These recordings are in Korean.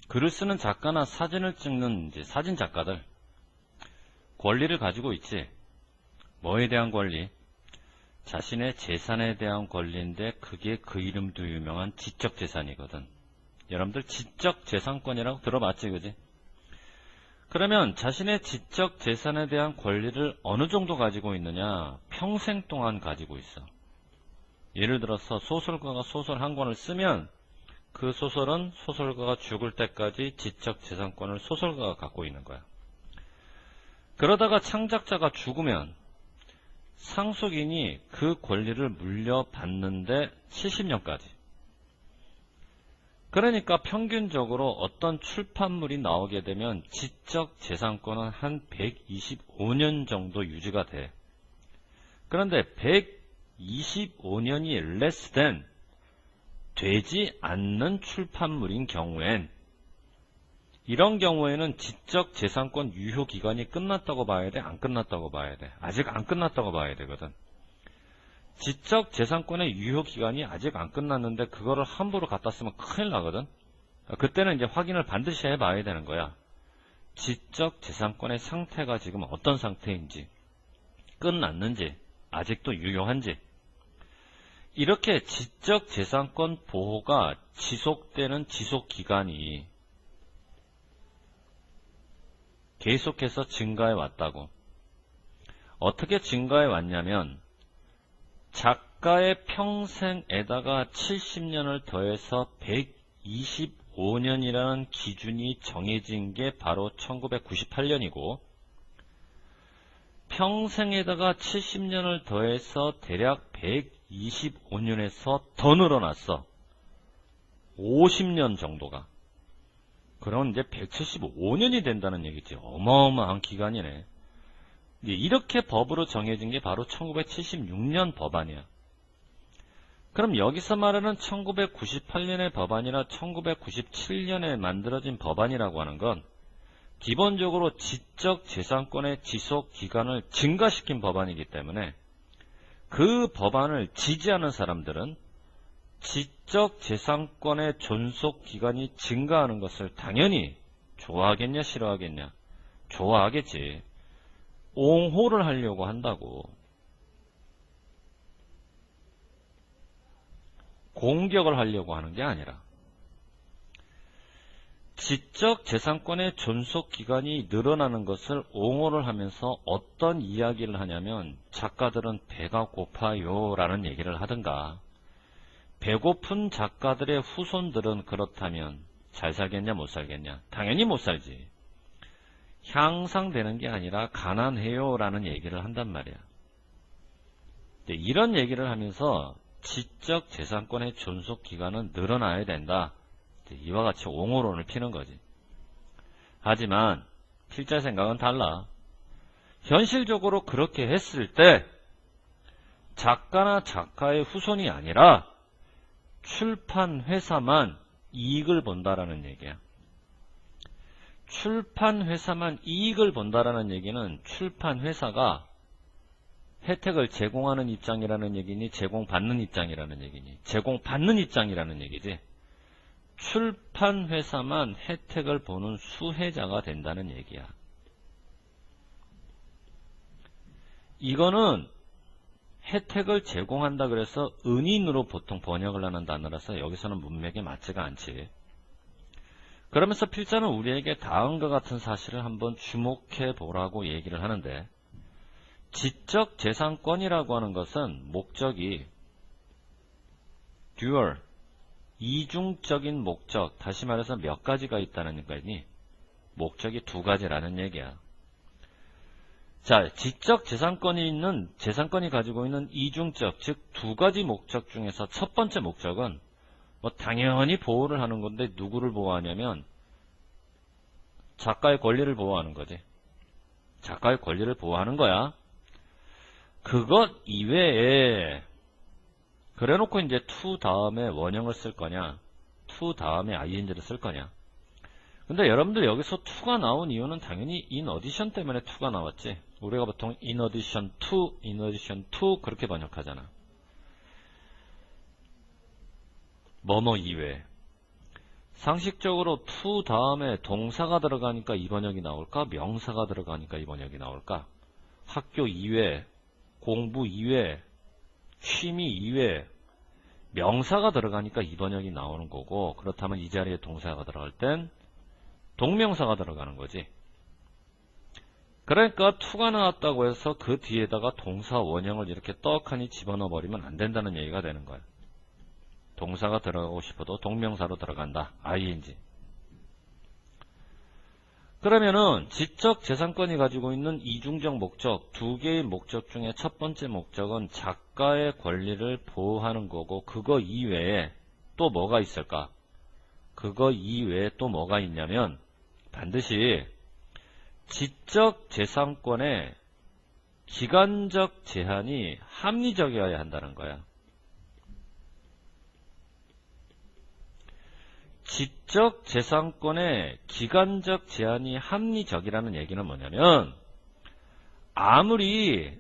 글을 쓰는 작가나 사진을 찍는 이제 사진 작가들 권리를 가지고 있지. 뭐에 대한 권리? 자신의 재산에 대한 권리인데 그게 그 이름도 유명한 지적재산이거든. 여러분들 지적재산권이라고 들어봤지, 그지? 그러면 자신의 지적재산에 대한 권리를 어느 정도 가지고 있느냐? 평생 동안 가지고 있어. 예를 들어서 소설가가 소설 한 권을 쓰면 그 소설은 소설가가 죽을 때까지 지적재산권을 소설가가 갖고 있는 거야. 그러다가 창작자가 죽으면 상속인이 그 권리를 물려받는데 70년까지. 그러니까 평균적으로 어떤 출판물이 나오게 되면 지적재산권은 한 125년 정도 유지가 돼. 그런데 125년이 less than 되지 않는 출판물인 경우엔 이런 경우에는 지적재산권 유효기간이 끝났다고 봐야 돼? 안 끝났다고 봐야 돼? 아직 안 끝났다고 봐야 되거든. 지적재산권의 유효기간이 아직 안 끝났는데 그거를 함부로 갖다 쓰면 큰일 나거든. 그때는 이제 확인을 반드시 해봐야 되는 거야. 지적재산권의 상태가 지금 어떤 상태인지, 끝났는지, 아직도 유효한지. 이렇게 지적재산권 보호가 지속되는 지속기간이 계속해서 증가해 왔다고. 어떻게 증가해 왔냐면 작가의 평생에다가 70년을 더해서 125년이라는 기준이 정해진 게 바로 1998년이고 평생에다가 70년을 더해서 대략 125년에서 더 늘어났어. 50년 정도가. 그럼 이제 175년이 된다는 얘기지. 어마어마한 기간이네. 이렇게 법으로 정해진 게 바로 1976년 법안이야. 그럼 여기서 말하는 1998년의 법안이나 1997년에 만들어진 법안이라고 하는 건 기본적으로 지적재산권의 지속기간을 증가시킨 법안이기 때문에 그 법안을 지지하는 사람들은 지적재산권의 존속기간이 증가하는 것을 당연히 좋아하겠냐 싫어하겠냐? 좋아하겠지. 옹호를 하려고 한다고. 공격을 하려고 하는 게 아니라 지적재산권의 존속기간이 늘어나는 것을 옹호를 하면서 어떤 이야기를 하냐면 작가들은 배가 고파요 라는 얘기를 하든가 배고픈 작가들의 후손들은 그렇다면 잘 살겠냐 못 살겠냐? 당연히 못 살지. 향상되는 게 아니라 가난해요 라는 얘기를 한단 말이야. 이런 얘기를 하면서 지적재산권의 존속기간은 늘어나야 된다. 이와 같이 옹호론을 피는 거지. 하지만 필자 생각은 달라. 현실적으로 그렇게 했을 때 작가나 작가의 후손이 아니라 출판회사만 이익을 본다라는 얘기야. 출판회사만 이익을 본다라는 얘기는 출판회사가 혜택을 제공하는 입장이라는 얘기니 제공받는 입장이라는 얘기니 제공받는 입장이라는 얘기지. 출판회사만 혜택을 보는 수혜자가 된다는 얘기야. 이거는 혜택을 제공한다 그래서 은인으로 보통 번역을 하는 단어라서 여기서는 문맥에 맞지가 않지. 그러면서 필자는 우리에게 다음과 같은 사실을 한번 주목해 보라고 얘기를 하는데 지적재산권이라고 하는 것은 목적이 듀얼, 이중적인 목적, 다시 말해서 몇 가지가 있다는 거니 목적이 두 가지라는 얘기야. 자, 재산권이 가지고 있는 이중적, 즉 두 가지 목적 중에서 첫 번째 목적은 뭐 당연히 보호를 하는 건데 누구를 보호하냐면 작가의 권리를 보호하는 거지. 작가의 권리를 보호하는 거야. 그것 이외에 그래놓고 이제 to 다음에 원형을 쓸 거냐, to 다음에 ing를 쓸 거냐. 근데 여러분들 여기서 to가 나온 이유는 당연히 in addition 때문에 to가 나왔지. 우리가 보통 in addition to 그렇게 번역하잖아. 뭐뭐 이외에. 상식적으로 to 다음에 동사가 들어가니까 이 번역이 나올까? 명사가 들어가니까 이 번역이 나올까? 학교 이외, 공부 이외, 취미 이외, 명사가 들어가니까 이 번역이 나오는 거고, 그렇다면 이 자리에 동사가 들어갈 땐 동명사가 들어가는 거지. 그러니까 to가 나왔다고 해서 그 뒤에다가 동사 원형을 이렇게 떡하니 집어넣어 버리면 안 된다는 얘기가 되는 거야. 동사가 들어가고 싶어도 동명사로 들어간다. ing. 그러면은 지적 재산권이 가지고 있는 이중적 목적, 두 개의 목적 중에 첫 번째 목적은 작가의 권리를 보호하는 거고, 그거 이외에 또 뭐가 있을까? 그거 이외에 또 뭐가 있냐면 반드시 지적 재산권의 기간적 제한이 합리적이어야 한다는 거야. 지적 재산권의 기간적 제한이 합리적이라는 얘기는 뭐냐면, 아무리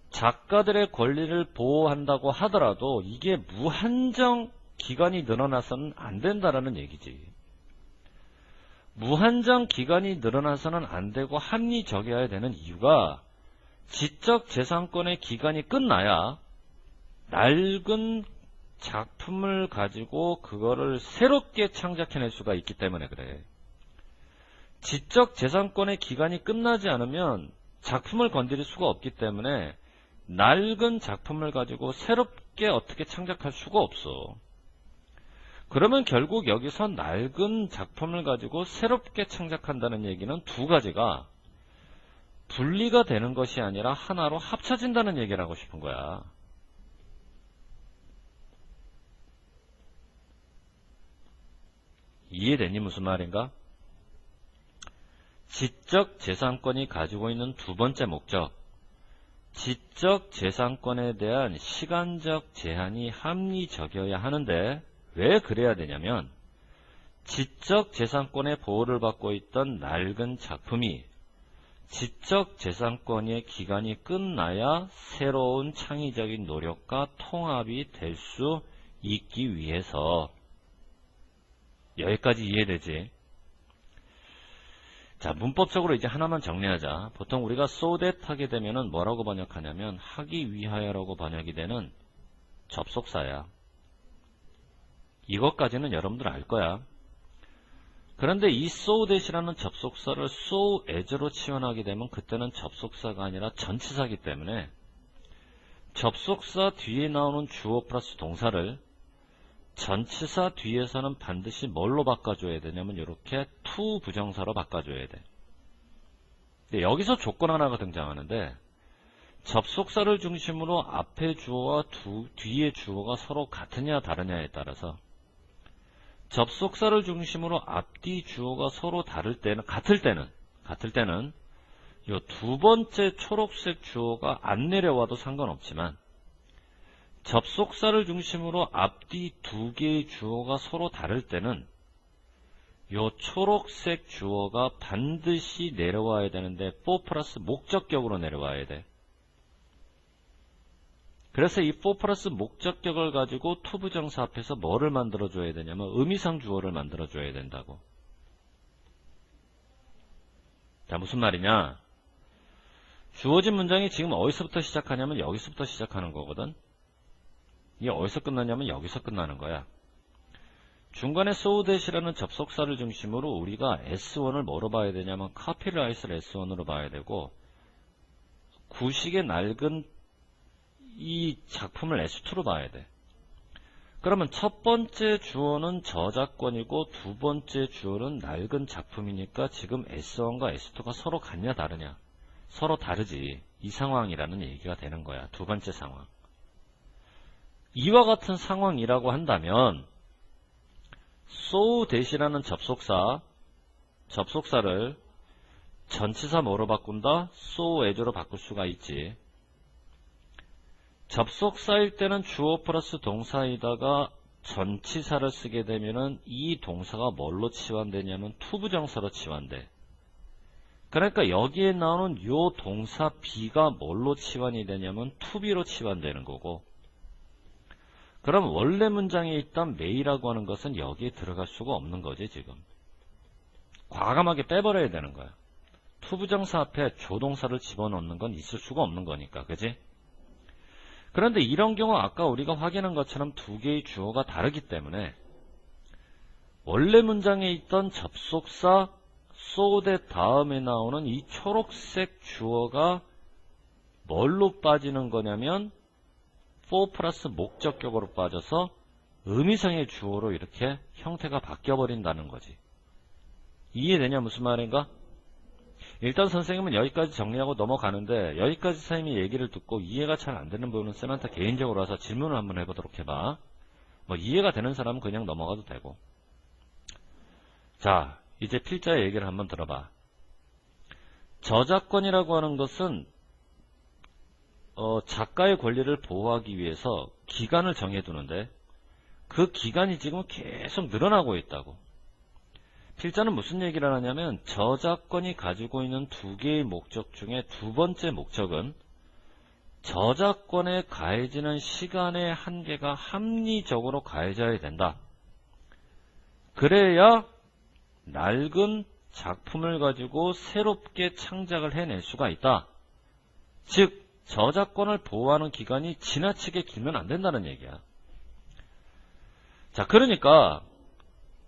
작가들의 권리를 보호한다고 하더라도 이게 무한정 기간이 늘어나서는 안 된다라는 얘기지. 무한정 기간이 늘어나서는 안 되고 합리적이어야 되는 이유가, 지적 재산권의 기간이 끝나야 낡은 작품을 가지고 그거를 새롭게 창작해낼 수가 있기 때문에 그래. 지적 재산권의 기간이 끝나지 않으면 작품을 건드릴 수가 없기 때문에 낡은 작품을 가지고 새롭게 어떻게 창작할 수가 없어. 그러면 결국 여기서 낡은 작품을 가지고 새롭게 창작한다는 얘기는 두 가지가 분리가 되는 것이 아니라 하나로 합쳐진다는 얘기를 하고 싶은 거야. 이해되니 무슨 말인가? 지적 재산권이 가지고 있는 두 번째 목적, 지적 재산권에 대한 시간적 제한이 합리적이어야 하는데, 왜 그래야 되냐면, 지적 재산권의 보호를 받고 있던 낡은 작품이 지적 재산권의 기간이 끝나야 새로운 창의적인 노력과 통합이 될 수 있기 위해서. 여기까지 이해되지? 자, 문법적으로 이제 하나만 정리하자. 보통 우리가 so that 하게 되면은 뭐라고 번역하냐면 하기 위하여라고 번역이 되는 접속사야. 이것까지는 여러분들 알 거야. 그런데 이 so that이라는 접속사를 so as로 치환하게 되면 그때는 접속사가 아니라 전치사이기 때문에 접속사 뒤에 나오는 주어 플러스 동사를 전치사 뒤에서는 반드시 뭘로 바꿔줘야 되냐면 이렇게 to 부정사로 바꿔줘야 돼. 근데 여기서 조건 하나가 등장하는데, 접속사를 중심으로 앞에 주어와 뒤에 주어가 서로 같으냐 다르냐에 따라서, 접속사를 중심으로 앞뒤 주어가 서로 같을 때는 이 두 번째 초록색 주어가 안 내려와도 상관없지만, 접속사를 중심으로 앞뒤 두 개의 주어가 서로 다를 때는 요 초록색 주어가 반드시 내려와야 되는데 4 플러스 목적격으로 내려와야 돼. 그래서 이 4 플러스 목적격을 가지고 to 부정사 앞에서 뭐를 만들어줘야 되냐면 의미상 주어를 만들어줘야 된다고. 자, 무슨 말이냐? 주어진 문장이 지금 어디서부터 시작하냐면 여기서부터 시작하는 거거든. 이게 어디서 끝나냐면 여기서 끝나는 거야. 중간에 so that이라는 접속사를 중심으로 우리가 S1을 뭐로 봐야 되냐면 카피라이트를 S1으로 봐야 되고, 구식의 낡은 이 작품을 S2로 봐야 돼. 그러면 첫 번째 주어는 저작권이고 두 번째 주어는 낡은 작품이니까 지금 S1과 S2가 서로 같냐 다르냐? 서로 다르지. 이 상황이라는 얘기가 되는 거야. 두 번째 상황. 이와 같은 상황이라고 한다면 so that이라는 접속사를 전치사 뭐로 바꾼다? so as로 바꿀 수가 있지. 접속사일 때는 주어 플러스 동사에다가 전치사를 쓰게 되면은 이 동사가 뭘로 치환되냐면 to 부정사로 치환돼. 그러니까 여기에 나오는 요 동사 be가 뭘로 치환이 되냐면 to be로 치환되는 거고, 그럼 원래 문장에 있던 may라고 하는 것은 여기에 들어갈 수가 없는 거지, 지금. 과감하게 빼버려야 되는 거야. 투부정사 앞에 조동사를 집어넣는 건 있을 수가 없는 거니까, 그지? 그런데 이런 경우 아까 우리가 확인한 것처럼 두 개의 주어가 다르기 때문에 원래 문장에 있던 접속사 so that 다음에 나오는 이 초록색 주어가 뭘로 빠지는 거냐면 for 플러스 목적격으로 빠져서 의미상의 주어로 이렇게 형태가 바뀌어버린다는 거지. 이해되냐 무슨 말인가? 일단 선생님은 여기까지 정리하고 넘어가는데 여기까지 선생님이 얘기를 듣고 이해가 잘 안되는 부분은 쌤한테 개인적으로 와서 질문을 한번 해보도록 해봐. 뭐 이해가 되는 사람은 그냥 넘어가도 되고. 자, 이제 필자의 얘기를 한번 들어봐. 저작권이라고 하는 것은 작가의 권리를 보호하기 위해서 기간을 정해두는데 그 기간이 지금 계속 늘어나고 있다고. 필자는 무슨 얘기를 하냐면 저작권이 가지고 있는 두 개의 목적 중에 두 번째 목적은 저작권에 가해지는 시간의 한계가 합리적으로 가해져야 된다. 그래야 낡은 작품을 가지고 새롭게 창작을 해낼 수가 있다. 즉 저작권을 보호하는 기간이 지나치게 길면 안 된다는 얘기야. 자, 그러니까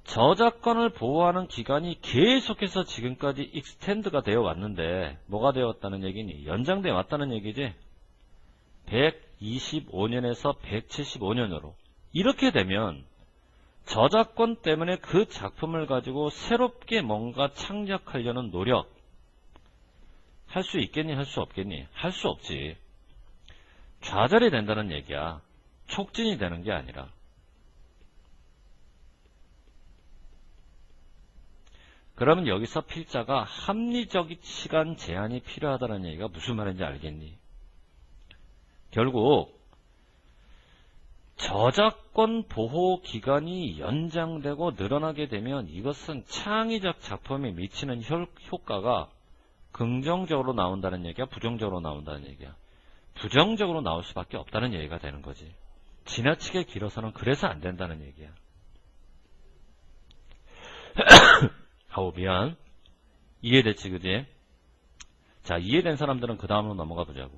저작권을 보호하는 기간이 계속해서 지금까지 익스텐드가 되어 왔는데 뭐가 되어 왔다는 얘기니? 연장되어 왔다는 얘기지. 125년에서 175년으로 이렇게 되면 저작권 때문에 그 작품을 가지고 새롭게 뭔가 창작하려는 노력 할 수 있겠니? 할 수 없겠니? 할 수 없지. 좌절이 된다는 얘기야. 촉진이 되는 게 아니라. 그러면 여기서 필자가 합리적인 시간 제한이 필요하다는 얘기가 무슨 말인지 알겠니? 결국 저작권 보호 기간이 연장되고 늘어나게 되면 이것은 창의적 작품에 미치는 효과가 긍정적으로 나온다는 얘기야? 부정적으로 나온다는 얘기야? 부정적으로 나올 수밖에 없다는 얘기가 되는 거지. 지나치게 길어서는 그래서 안 된다는 얘기야. 아우 미안. 이해됐지 그지? 자, 이해된 사람들은 그 다음으로 넘어가 보자고.